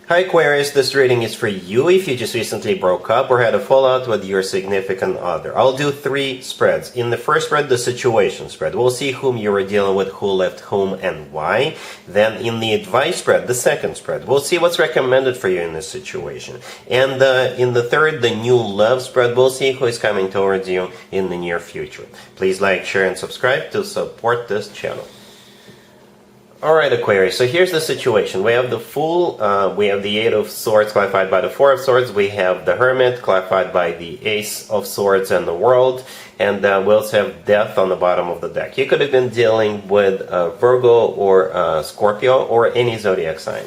Hi Aquarius, this reading is for you if you just recently broke up or had a fallout with your significant other. I'll do 3 spreads. In the first spread, the situation spread. We'll see whom you were dealing with, who left whom, and why. Then in the advice spread, the second spread, we'll see what's recommended for you in this situation. And in the third, the new love spread, we'll see who is coming towards you in the near future. Please like, share, and subscribe to support this channel. Alright Aquarius, so here's the situation. We have the Fool, we have the 8 of Swords clarified by the 4 of Swords, we have the Hermit clarified by the Ace of Swords and the World, and we also have Death on the bottom of the deck. You could have been dealing with Virgo or Scorpio or any zodiac sign.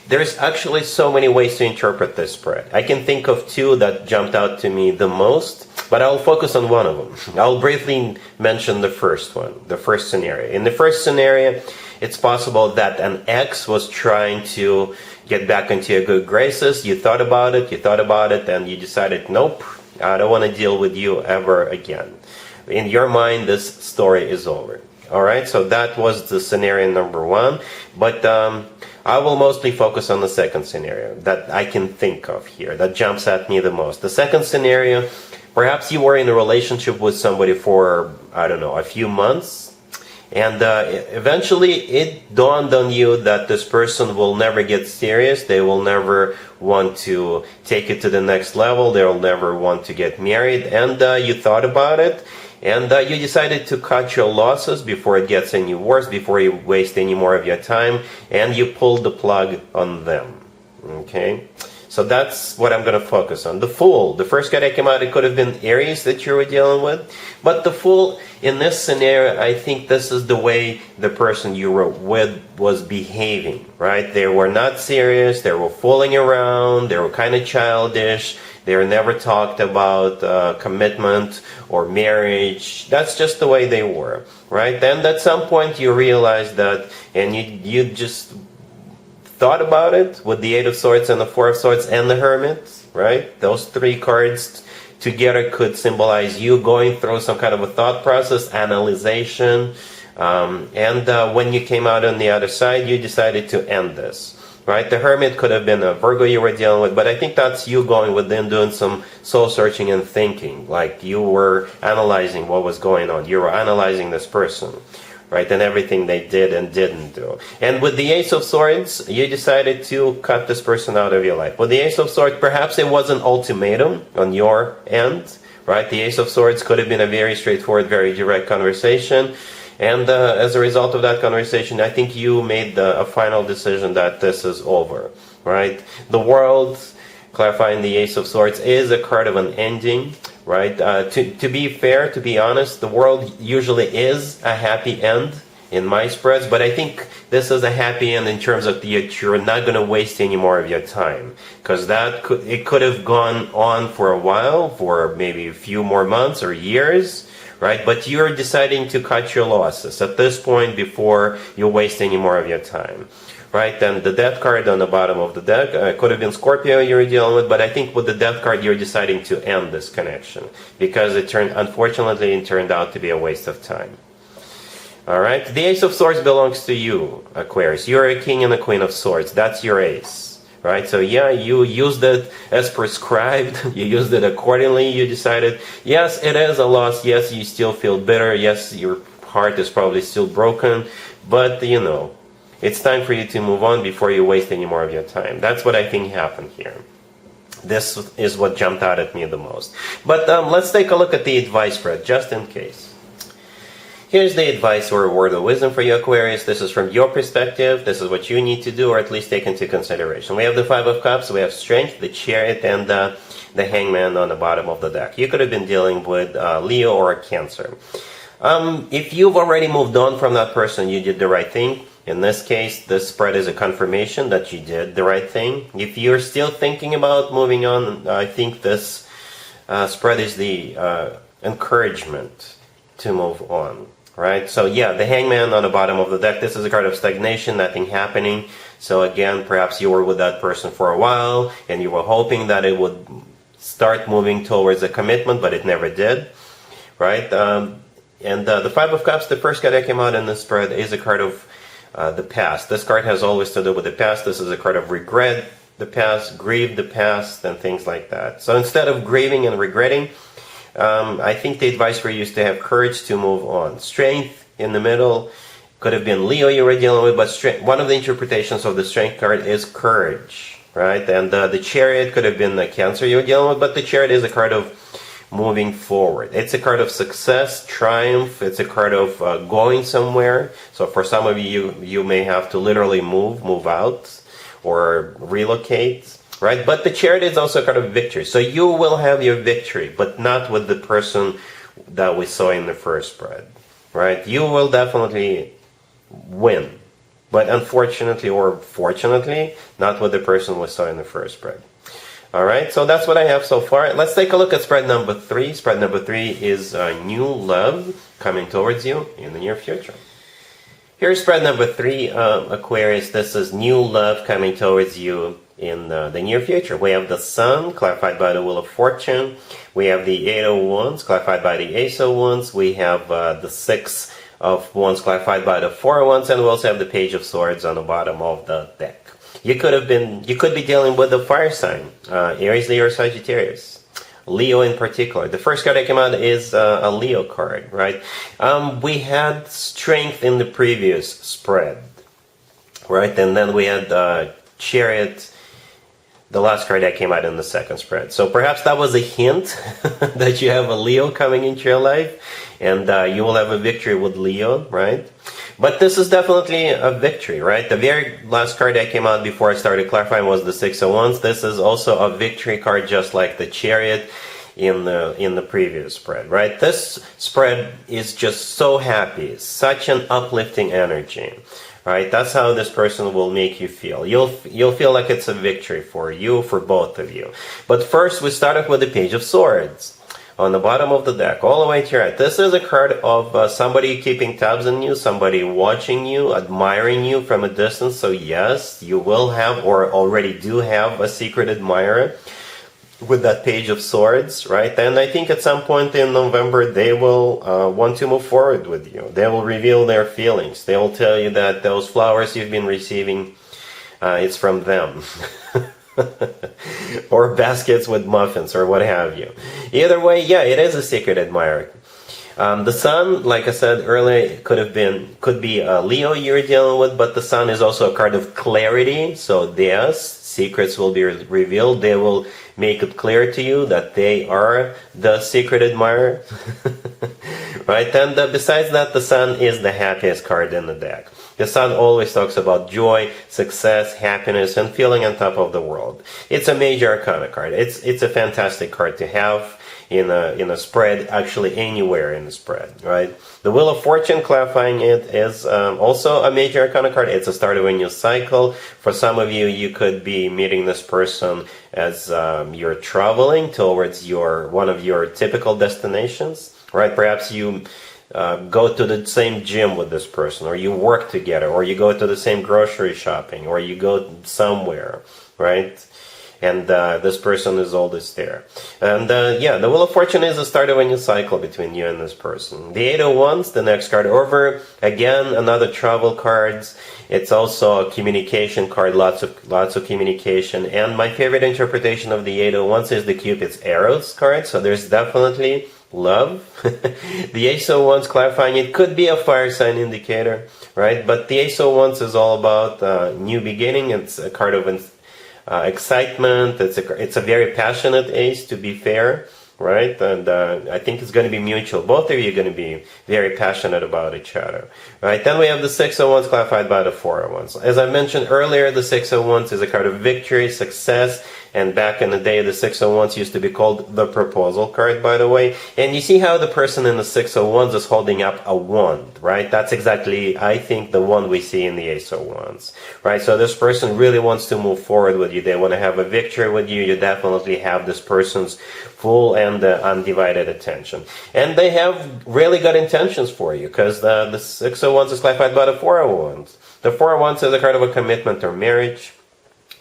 There's actually so many ways to interpret this spread. I can think of 2 that jumped out to me the most, but I'll focus on one of them. I'll briefly mention the first one, the first scenario. In the first scenario, it's possible that an ex was trying to get back into your good graces. You thought about it, and you decided, nope, I don't want to deal with you ever again. In your mind, this story is over. Alright, so that was the scenario number 1. But I will mostly focus on the second scenario that I can think of here, that jumps at me the most. The second scenario, perhaps you were in a relationship with somebody for, I don't know, a few months. And eventually it dawned on you that this person will never get serious. They will never want to take it to the next level. They will never want to get married. And you thought about it. And you decided to cut your losses before it gets any worse, before you waste any more of your time. And you pulled the plug on them. Okay? So that's what I'm going to focus on. The Fool. The first card that came out, it could have been Aries that you were dealing with. But the Fool, in this scenario, I think this is the way the person you were with was behaving, right? They were not serious. They were fooling around. They were kind of childish. They were never talked about commitment or marriage. That's just the way they were, right? Then at some point you realized that, and you just thought about it with the 8 of Swords and the 4 of Swords and the Hermit, right? Those 3 cards together could symbolize you going through some kind of a thought process, analyzation, and when you came out on the other side, you decided to end this, right? The Hermit could have been a Virgo you were dealing with, but I think that's you going within, doing some soul searching and thinking, like you were analyzing what was going on. You were analyzing this person, right, and everything they did and didn't do. And with the Ace of Swords, you decided to cut this person out of your life. With the Ace of Swords, perhaps it was an ultimatum on your end, right? The Ace of Swords could have been a very straightforward, very direct conversation. And as a result of that conversation, I think you made a final decision that this is over, right? The World, clarifying the Ace of Swords, is a card of an ending, right? To be fair, to be honest, the World usually is a happy end in my spreads, but I think this is a happy end in terms of you're not going to waste any more of your time, because it could have gone on for a while, for maybe a few more months or years, right? But you're deciding to cut your losses at this point before you waste any more of your time. Right, then the Death card on the bottom of the deck could have been Scorpio you were dealing with, but I think with the Death card you're deciding to end this connection because unfortunately it turned out to be a waste of time. Alright, the Ace of Swords belongs to you, Aquarius. You're a King and a Queen of Swords. That's your Ace. Right, so yeah, you used it as prescribed. You used it accordingly. You decided, yes, it is a loss. Yes, you still feel bitter. Yes, your heart is probably still broken. But, you know, it's time for you to move on before you waste any more of your time. That's what I think happened here. This is what jumped out at me the most. But let's take a look at the advice spread, just in case. Here's the advice or word of wisdom for you, Aquarius. This is from your perspective. This is what you need to do, or at least take into consideration. We have the 5 of Cups, we have Strength, the Chariot, and the Hangman on the bottom of the deck. You could have been dealing with Leo or Cancer. If you've already moved on from that person, you did the right thing. In this case, this spread is a confirmation that you did the right thing. If you're still thinking about moving on, I think this spread is the encouragement to move on, right? So yeah, the Hangman on the bottom of the deck, this is a card of stagnation, nothing happening. So again, perhaps you were with that person for a while, and you were hoping that it would start moving towards a commitment, but it never did, right? And the 5 of Cups, the first card that came out in this spread, is a card of the past. This card has always to do with the past. This is a card of regret, the past, grieve the past, and things like that. So instead of grieving and regretting, I think the advice for you is to have courage to move on. Strength in the middle could have been Leo you were dealing with, but one of the interpretations of the Strength card is courage, right? And the Chariot could have been the Cancer you were dealing with, but the Chariot is a card of moving forward. It's a card of success, triumph. It's a card of going somewhere. So for some of you, you may have to literally move out or relocate, right? But the Chariot is also a card of victory. So you will have your victory, but not with the person that we saw in the first spread, right? You will definitely win, but unfortunately or fortunately, not with the person we saw in the first spread. All right, so that's what I have so far. Let's take a look at spread number 3. Spread number 3 is new love coming towards you in the near future. Here's spread number 3, Aquarius. This is new love coming towards you in the near future. We have the Sun, clarified by the Wheel of Fortune. We have the 8 of Wands, clarified by the Ace of Wands. We have the 6 of Wands, clarified by the 4 of Wands. And we also have the Page of Swords on the bottom of the deck. You could be dealing with a fire sign, Aries, Leo, or Sagittarius. Leo in particular. The first card that came out is a Leo card, right? We had Strength in the previous spread, right? And then we had Chariot, the last card that came out in the second spread. So perhaps that was a hint that you have a Leo coming into your life, and you will have a victory with Leo, right? But this is definitely a victory, right? The very last card that came out before I started clarifying was the 6 of Wands. This is also a victory card, just like the Chariot in the previous spread, right? This spread is just so happy, such an uplifting energy, right? That's how this person will make you feel. You'll feel like it's a victory for you, for both of you. But first, we start off with the Page of Swords on the bottom of the deck, all the way to your right. This is a card of somebody keeping tabs on you, somebody watching you, admiring you from a distance. So yes, you will have, or already do have, a secret admirer with that Page of Swords, right? And I think at some point in November, they will want to move forward with you. They will reveal their feelings. They will tell you that those flowers you've been receiving, it's from them. Or baskets with muffins or what have you. Either way, yeah, it is a secret admirer. The Sun, like I said earlier, could be a Leo you're dealing with, but the Sun is also a card of clarity. So yes, secrets will be revealed. They will make it clear to you that they are the secret admirer. Right? And besides that, the Sun is the happiest card in the deck. The Sun always talks about joy, success, happiness, and feeling on top of the world. It's a major arcana card. It's a fantastic card to have in a spread, actually anywhere in the spread, right? The Wheel of Fortune, clarifying it, is also a major arcana card. It's a start of a new cycle. For some of you, you could be meeting this person as you're traveling towards one of your typical destinations, right? Perhaps you go to the same gym with this person, or you work together, or you go to the same grocery shopping, or you go somewhere, right? And this person is always there. And yeah, the Wheel of Fortune is the start of a new cycle between you and this person. The 8 of Wands, the next card over. Again, another travel cards. It's also a communication card, lots of communication. And my favorite interpretation of the 8 of Wands is the Cupid's arrows card. So there's definitely love. The Ace of Wands, clarifying it, could be a fire sign indicator, right? But the Ace of Wands is all about new beginning. It's a card of excitement. It's a very passionate ace, to be fair, right? And I think it's going to be mutual. Both of you are going to be very passionate about each other, right? Then we have the 6 of Wands, clarified by the 4 of Wands. As I mentioned earlier, the 6 of Wands is a card of victory, success. And back in the day, the 6 of Wands used to be called the proposal card, by the way. And you see how the person in the 6 of Wands is holding up a wand, right? That's exactly, I think, the one we see in the Ace of Wands, right? So this person really wants to move forward with you. They want to have a victory with you. You definitely have this person's full and undivided attention. And they have really good intentions for you, because the 6 of Wands is clarified by the 4 of Wands. The 4 of Wands is a card of a commitment or marriage.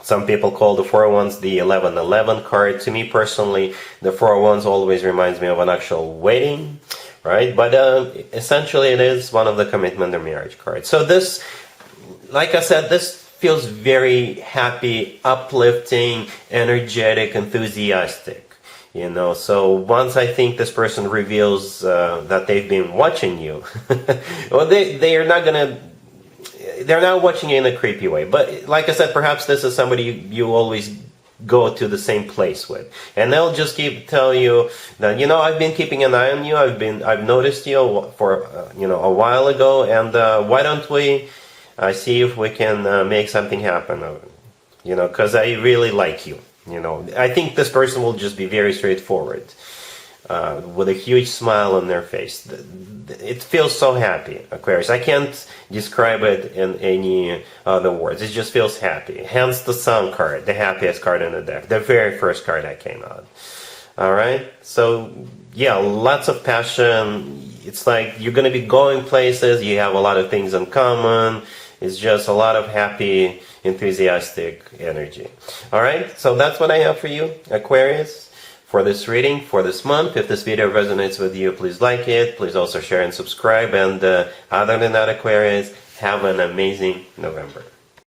Some people call the 4 of Wands the 1111 card. To me personally, the 4 of Wands always reminds me of an actual wedding, right? But essentially it is one of the commitment or marriage cards. So this, like I said, this feels very happy, uplifting, energetic, enthusiastic. You know, so once I think this person reveals that they've been watching you, well, they're not watching you in a creepy way. But like I said, perhaps this is somebody you always go to the same place with, and they'll just keep tell you that, you know, I've been keeping an eye on you. I've noticed you for a while ago, and why don't we see if we can make something happen? You know, because I really like you. You know, I think this person will just be very straightforward, with a huge smile on their face. It feels so happy, Aquarius. I can't describe it in any other words. It just feels happy. Hence the Sun card, the happiest card in the deck, the very first card that came out. All right, so yeah, lots of passion. It's like you're going to be going places. You have a lot of things in common. It's just a lot of happy, enthusiastic energy. All right, so that's what I have for you, Aquarius, for this reading for this month. If this video resonates with you, please like it. Please also share and subscribe. And other than that, Aquarius, have an amazing November.